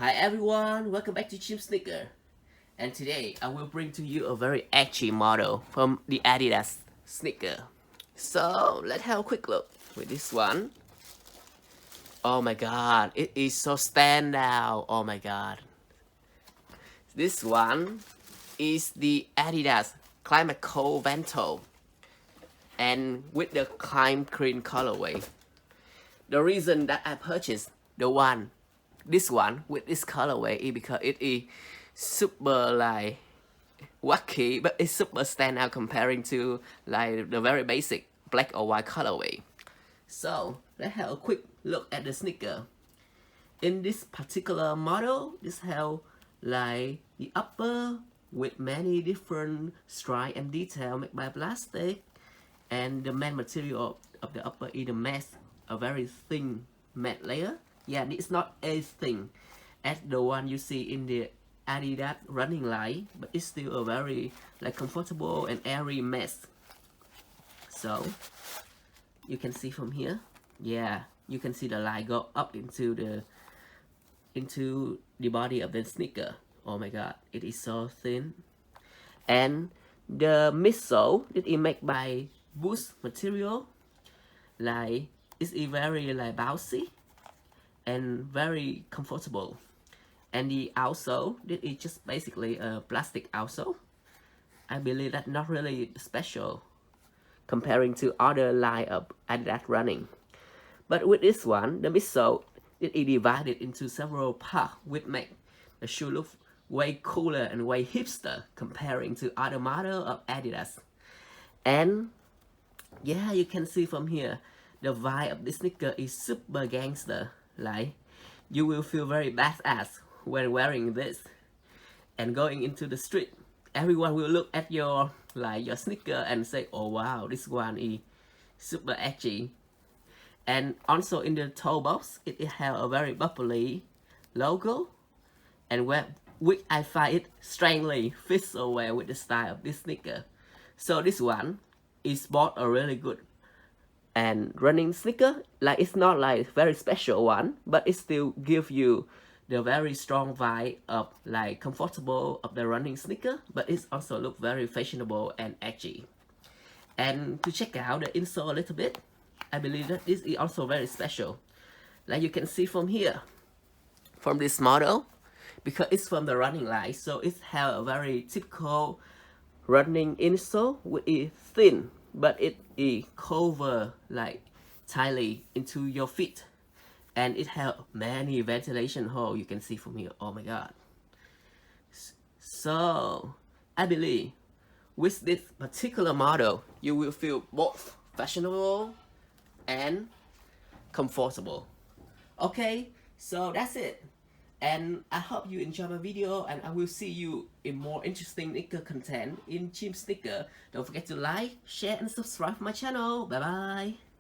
Hi everyone, welcome back to Chim Sneaker. And today I will bring to you a very edgy model from the Adidas sneaker. So let's have a quick look with this one. Oh my god, it is so standout. Oh my god. This one is the Adidas Climacool Vento and with the Chim green colorway. The reason that I purchased this one with this colorway is because it is super like wacky, but it's super standout comparing to like the very basic black or white colorway. So let's have a quick look at the sneaker. In this particular model, this have like the upper with many different stripe and detail made by plastic, and the main material of the upper is the mesh, a very thin matte layer. Yeah, it's not as thin as the one you see in the Adidas running line, but it's still a very like comfortable and airy mesh. So you can see from here, yeah, you can see the line go up into the body of the sneaker. Oh my god, it is so thin. And the midsole, it is made by wood material, like it's very like bouncy and very comfortable. And the outsole, this is just basically a plastic outsole. I believe that's not really special comparing to other line of Adidas running. But with this one, the midsole, it is divided into several parts, which make the shoe look way cooler and way hipster comparing to other model of Adidas. And yeah, you can see from here, the vibe of this sneaker is super gangster. Like, you will feel very badass when wearing this and going into the street. Everyone will look at your sneaker and say, oh wow, this one is super edgy. And also in the toe box, it has a very bubbly logo, and which I find it strangely fits so well with the style of this sneaker. So this one is both a really good and running sneaker. Like, it's not like very special one, but it still gives you the very strong vibe of like comfortable of the running sneaker, but it also look very fashionable and edgy. And to check out the insole a little bit, I believe that this is also very special. Like you can see from here, from this model, because it's from the running line, so it has a very typical running insole, which is thin, but it is cover like tightly into your feet, and it has many ventilation holes. You can see from here. Oh my god. So I believe with this particular model, you will feel both fashionable and comfortable. Okay, so that's it. And I hope you enjoy my video, and I will see you in more interesting sneaker content in Chim Sneaker. Don't forget to like, share, and subscribe my channel. Bye bye.